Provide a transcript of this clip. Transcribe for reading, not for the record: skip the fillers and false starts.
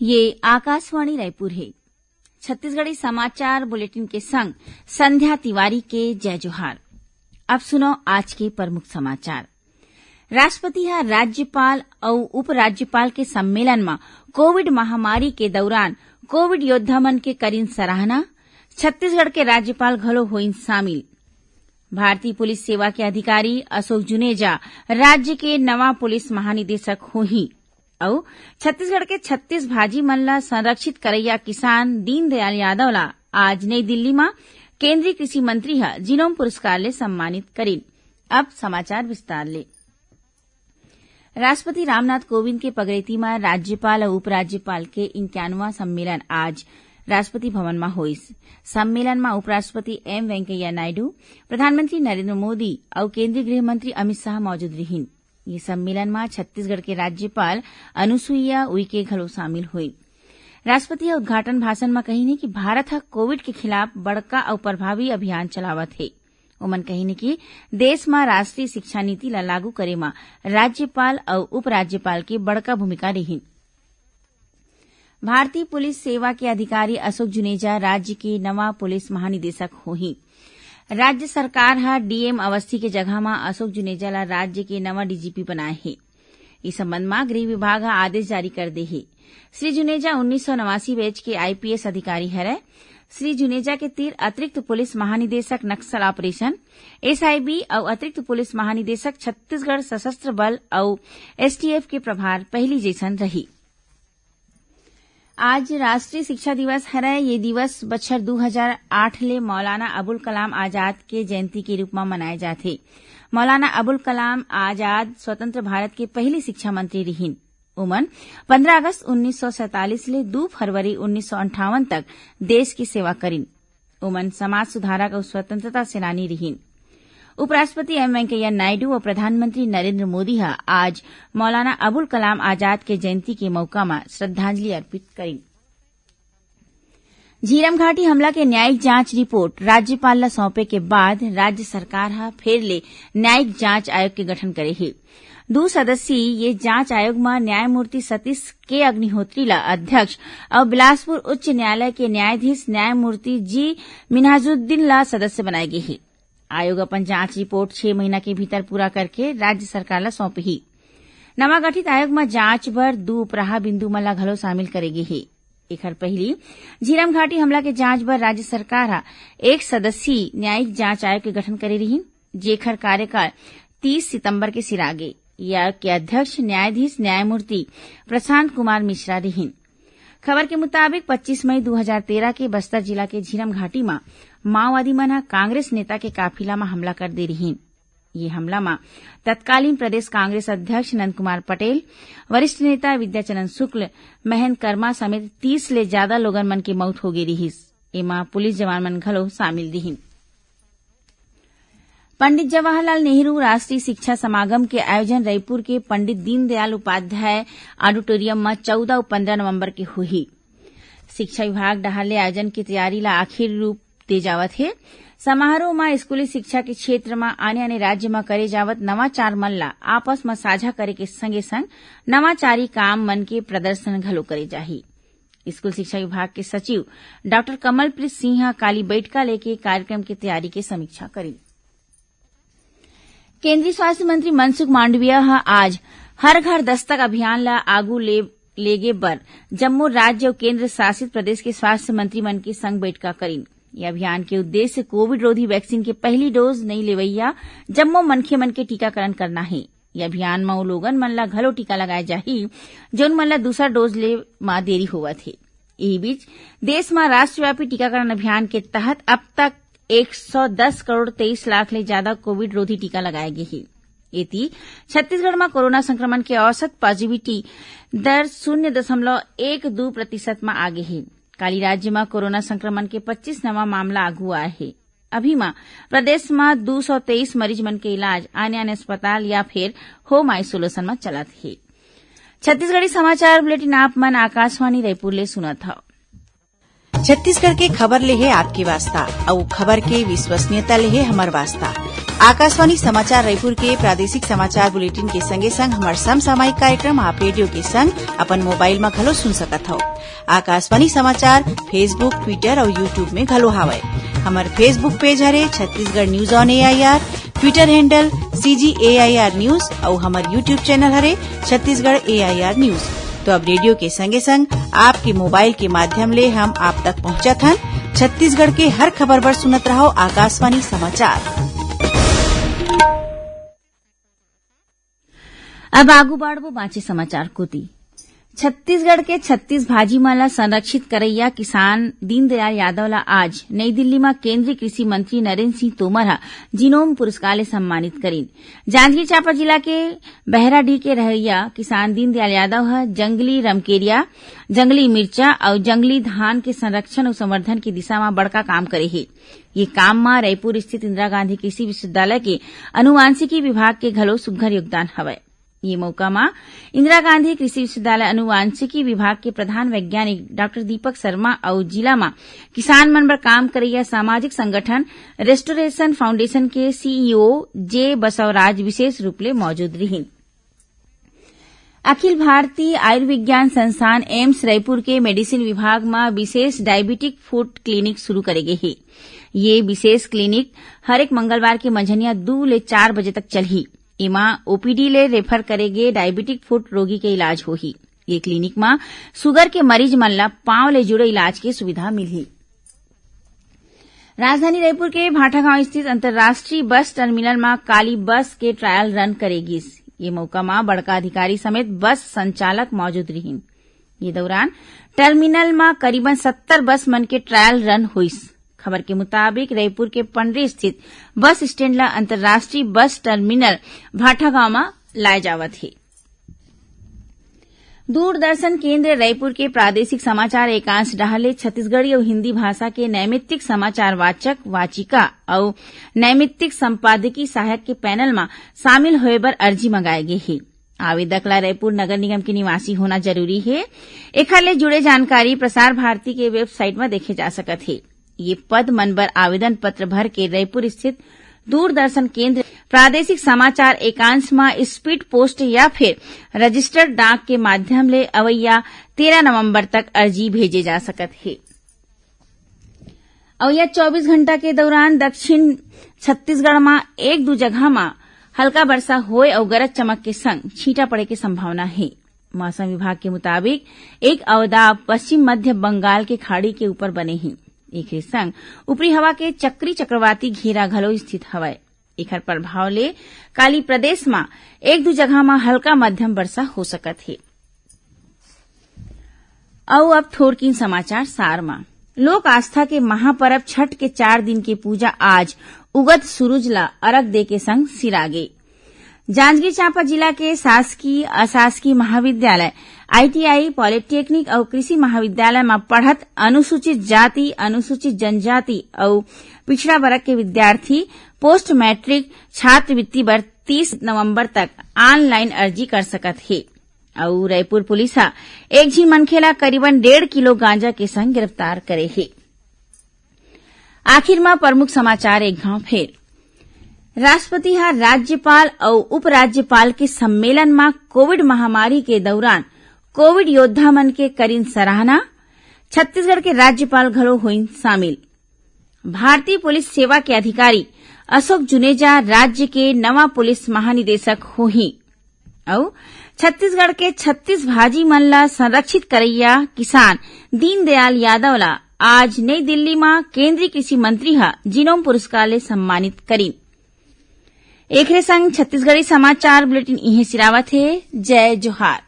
ये आकाशवाणी रायपुर है। छत्तीसगढ़ी समाचार बुलेटिन के संग संध्या तिवारी के जय जोहार। अब सुनो आज के प्रमुख समाचार। राष्ट्रपति ह राज्यपाल और उपराज्यपाल के सम्मेलन में कोविड महामारी के दौरान कोविड योद्धा मन के करीन सराहना। छत्तीसगढ़ के राज्यपाल घलो होइन शामिल। भारतीय पुलिस सेवा के अधिकारी अशोक जुनेजा राज्य के नवा पुलिस महानिदेशक होही और छत्तीसगढ़ के 36 भाजी मन ला संरक्षित करैया किसान दीनदयाल यादव ला आज नई दिल्ली में केंद्रीय कृषि मंत्री ह जीनोम पुरस्कार ले सम्मानित करीन। अब समाचार विस्तार ले। राष्ट्रपति रामनाथ कोविंद के पगड़िती में राज्यपाल और उपराज्यपाल के 51वां सम्मेलन आज राष्ट्रपति भवन में होइस। सम्मेलन में उपराष्ट्रपति एम वेंकैया नायडू, प्रधानमंत्री नरेंद्र मोदी और केंद्रीय गृह मंत्री अमित शाह मौजूद रहिन। ये सम्मेलन में छत्तीसगढ़ के राज्यपाल अनुसुईया उइके घलो शामिल हुई। राष्ट्रपति उद्घाटन भाषण में कही कि भारत ह कोविड के खिलाफ बड़का और प्रभावी अभियान चलावत है। उमन कही कि देश में राष्ट्रीय शिक्षा नीति ला लागू करे में राज्यपाल और उपराज्यपाल की बड़का भूमिका रही। भारतीय पुलिस सेवा के अधिकारी अशोक जुनेजा राज्य के नवा पुलिस महानिदेशक होही। राज्य सरकार हा डीएम अवस्थी के जगह में अशोक जुनेजा ला राज्य के नवा डीजीपी बनाए है। इस संबंध में गृह विभाग हा आदेश जारी कर दे है। श्री जुनेजा 1989 बैच के आईपीएस अधिकारी हरय। श्री जुनेजा के तीर अतिरिक्त पुलिस महानिदेशक नक्सल ऑपरेशन एसआईबी और अतिरिक्त पुलिस महानिदेशक छत्तीसगढ़ सशस्त्र बल और एसटीएफ के प्रभार पहली जैसन रही। आज राष्ट्रीय शिक्षा दिवस हरय। ये दिवस बछर 2008 ले मौलाना अबुल कलाम आजाद के जयंती के रूप में मनाए जाथे। मौलाना अबुल कलाम आजाद स्वतंत्र भारत के पहली शिक्षा मंत्री रहिन। उमन 15 अगस्त 1947 ले 2 फरवरी 1958 तक देश की सेवा करिन। उमन समाज सुधारक और स्वतंत्रता सेनानी रहिन। उपराष्ट्रपति एम वेंकैया नायडू और प्रधानमंत्री नरेंद्र मोदी हा आज मौलाना अबुल कलाम आजाद के जयंती के मौका में श्रद्धांजलि अर्पित करी। झीरम घाटी हमला के न्यायिक जांच रिपोर्ट राज्यपाल ला सौंपे के बाद राज्य सरकार हा फेर ले न्यायिक जांच आयोग के गठन करे है। 2 सदस्यीय ये जांच आयोग में न्यायमूर्ति सतीश के अग्निहोत्री ला अध्यक्ष और बिलासपुर उच्च न्यायालय के न्यायाधीश न्यायमूर्ति जी मिन्हाजुद्दीन ला सदस्य बनाए गए हैं। आयोग अपन जांच रिपोर्ट 6 महीना के भीतर पूरा करके राज्य सरकार ला सौंपही। नवा गठित आयोग में जांच बर 2 उपराहा बिंदु मन ला घलो शामिल करेगे है। एखर पहली झीरम घाटी हमला के जांच बर राज्य सरकार हा 1 सदस्यीय न्यायिक जांच आयोग के गठन करे रही, जेखर कार्यकाल 30 सितंबर के सिरागे। यह आयोग के अध्यक्ष न्यायाधीश न्यायमूर्ति प्रशांत कुमार मिश्रा रही। खबर के मुताबिक 25 मई 2013 के बस्तर जिला के झीरम घाटी में माओवादी मन हा कांग्रेस नेता के काफिला में हमला कर दे रही। ये हमला में तत्कालीन प्रदेश कांग्रेस अध्यक्ष नंद कुमार पटेल, वरिष्ठ नेता विद्याचरण शुक्ल, महेंद्र कर्मा समेत 30 ले ज्यादा लोगन मन की मौत हो गई रही। एमा पुलिस जवान मन घलो शामिल रही। पंडित जवाहरलाल नेहरू राष्ट्रीय शिक्षा समागम के आयोजन रायपुर के पंडित दीनदयाल उपाध्याय ऑडिटोरियम में 14 और 15 नवंबर के हुई। शिक्षा विभाग डहार ले आयोजन की तैयारी ला आखिर रूप दे जावत है। समारोह में स्कूली शिक्षा के क्षेत्र में आने राज्य में करे जावत नवाचार मन ला आपस में साझा करे के संगे संग नवाचारी काम मन के प्रदर्शन घलो करे जाही। स्कूल शिक्षा विभाग के सचिव डॉक्टर कमलप्रीत सिंह काली बैठका लेके कार्यक्रम की तैयारी की समीक्षा करी। केंद्रीय स्वास्थ्य मंत्री मनसुख मांडविया आज हर घर दस्तक अभियान ला आगू लेगे बर जम्मू राज्य और केंद्र शासित प्रदेश के स्वास्थ्य मंत्री मन के संग बैठका करीन। यह अभियान के उद्देश्य कोविड रोधी वैक्सीन के पहली डोज नहीं लेवैया जम्मू मनखे मन के टीकाकरण करना है। यह अभियान में वो लोगन मन ला घलो टीका लगाए जाही जोन मन ला दूसरा डोज ले में देरी होवत है। यही बीच देश में राष्ट्रव्यापी टीकाकरण अभियान के तहत अब तक 110 करोड़ 23 लाख ले ज्यादा कोविड रोधी टीका लगाए गए हैं। एती छत्तीसगढ़ में कोरोना संक्रमण के औसत पॉजिटिविटी दर 0.12% में आगे है। काली राज्य में कोरोना संक्रमण के 25 नवा मामला आगू आए हैं। अभी में प्रदेश में 223 मरीज मन के इलाज आने अस्पताल या फिर होम आइसोलेशन में चलत है। छत्तीसगढ़ी समाचार बुलेटिन आप मन आकाशवाणी रायपुर ले सुनत हव। छत्तीसगढ़ के खबर ले है आपके वास्ता और खबर के विश्वसनीयता ले है हमर वास्ता। आकाशवाणी समाचार रायपुर के प्रादेशिक समाचार बुलेटिन के संगे संग हमार समसामयिक कार्यक्रम आप रेडियो के संग अपन मोबाइल में घलो सुन सकत हो। आकाशवाणी समाचार फेसबुक, ट्विटर और यूट्यूब में घलो हावय। हमार फेसबुक पेज हरे Chhattisgarh news on AIR, Twitter handle CGAIR news और हमार यूट्यूब चैनल हरे छत्तीसगढ़ AIR न्यूज। तो अब रेडियो के संगे संग आपके मोबाइल के माध्यम ले हम आप तक पहुंचत हन। छत्तीसगढ़ के हर खबर पर सुनत रहो आकाशवाणी समाचार। अब आगू बाढ़बो बाँचे समाचार कोती। छत्तीसगढ़ के 36 भाजी मन ल संरक्षित करैया किसान दीनदयाल यादव ला आज नई दिल्ली में केंद्रीय कृषि मंत्री नरेंद्र सिंह तोमर हा जिनोम पुरस्कार ले सम्मानित करीन। जांजगीर चांपा जिला के बहराडीह के रहैया किसान दीनदयाल यादव हा जंगली रमकेरिया, जंगली मिर्चा और जंगली धान के संरक्षण और संवर्धन की दिशा में बड़का काम करे हे। ये काम में रायपुर स्थित इंदिरा गांधी कृषि विश्वविद्यालय के अनुवांशिकी विभाग के घलो सुघ्घर योगदान हवय। ये मौका में इंदिरा गांधी कृषि विश्वविद्यालय अनुवांशिकी विभाग के प्रधान वैज्ञानिक डॉक्टर दीपक शर्मा और जिला में किसान मन बर काम करैया सामाजिक संगठन रेस्टोरेशन फाउंडेशन के CEO जे बसवराज विशेष रूप ले मौजूद रहिन। अखिल भारतीय आयुर्विज्ञान संस्थान एम्स रायपुर के मेडिसिन विभाग में विशेष डायबिटिक फूड क्लिनिक शुरू करेगे है। ये विशेष क्लिनिक हरेक मंगलवार के मंझनिया 2 ले 4 बजे तक चलही। इमा OPD ले रेफर करेगे डायबिटिक फूड रोगी के इलाज होही। ये क्लिनिक में शुगर के मरीज मन ला पांव ले जुड़े इलाज की सुविधा मिलही। राजधानी रायपुर के भाटागांव स्थित अंतर्राष्ट्रीय बस टर्मिनल में काली बस के ट्रायल रन करेगी। ये मौका में बड़का अधिकारी समेत बस संचालक मौजूद रहिन। ये दौरान टर्मिनल में करीबन 70 बस मन के ट्रायल रन हुईस। खबर के मुताबिक रायपुर के पंडरी स्थित बस स्टैंड ला अंतर्राष्ट्रीय बस टर्मिनल भाटागांव में लाए जावत है। दूरदर्शन केंद्र रायपुर के प्रादेशिक समाचार एकांश डाहले छत्तीसगढ़ी और हिंदी भाषा के नैमित्तिक समाचार वाचक, वाचिका और नैमित्तिक संपादकीय सहायक के पैनल में शामिल होए बर अर्जी मंगाए गे है। आवेदक ला रायपुर नगर निगम के निवासी होना जरूरी है। एखर ले जुड़े जानकारी प्रसार भारती के वेबसाइट में देखे जा सकत है। ये पद मन बर आवेदन पत्र भर के रायपुर स्थित दूरदर्शन केंद्र प्रादेशिक समाचार एकांश में स्पीड पोस्ट या फिर रजिस्टर्ड डाक के माध्यम ले अवैया 13 नवंबर तक अर्जी भेजे जा सकत है। अवैया 24 घंटा के दौरान दक्षिण छत्तीसगढ़ में 1-2 जगह में हल्का वर्षा होए और गरज चमक के संग छींटा पड़े की संभावना है। मौसम विभाग के मुताबिक एक अवदाब पश्चिम मध्य बंगाल के खाड़ी के ऊपर बने हैं। एक संग ऊपरी हवा के चक्री चक्रवाती घेरा घलो स्थित हवय। एकर प्रभाव ले काली प्रदेश में 1-2 जगह में हल्का मध्यम वर्षा हो सकत है। अब थोड़किन समाचार सार में। लोक आस्था के महापर्व छठ के 4 दिन की पूजा आज उगत सूरज ला अर्घ दे के संग सिरागे। जांजगीर चांपा जिला के शासकीय, अशासकीय महाविद्यालय, ITI, पॉलिटेक्निक और कृषि महाविद्यालय में पढ़त अनुसूचित जाति, अनुसूचित जनजाति और पिछड़ा वर्ग के विद्यार्थी पोस्ट मैट्रिक छात्रवृत्ति बर 30 नवंबर तक ऑनलाइन अर्जी कर सकत है। और रायपुर पुलिस एक झी मनखे ला करीबन 1.5 किलो गांजा के संग गिरफ्तार करे है। आखिर में प्रमुख समाचार एक घाव फेर। राष्ट्रपति राज्यपाल और उपराज्यपाल के सम्मेलन में कोविड महामारी के दौरान कोविड योद्धा मन के करीन सराहना। छत्तीसगढ़ के राज्यपाल घलो होइन शामिल। भारतीय पुलिस सेवा के अधिकारी अशोक जुनेजा राज्य के नवा पुलिस महानिदेशक होही। और छत्तीसगढ़ के 36 भाजी मन ला संरक्षित करैया किसान दीनदयाल यादव ला आज नई दिल्ली में केंद्रीय कृषि मंत्री जिनोम पुरस्कार ले सम्मानित करीन। एक संग छत्तीसगढ़ी समाचार बुलेटिन इहे सिरावत है। जय जोहार।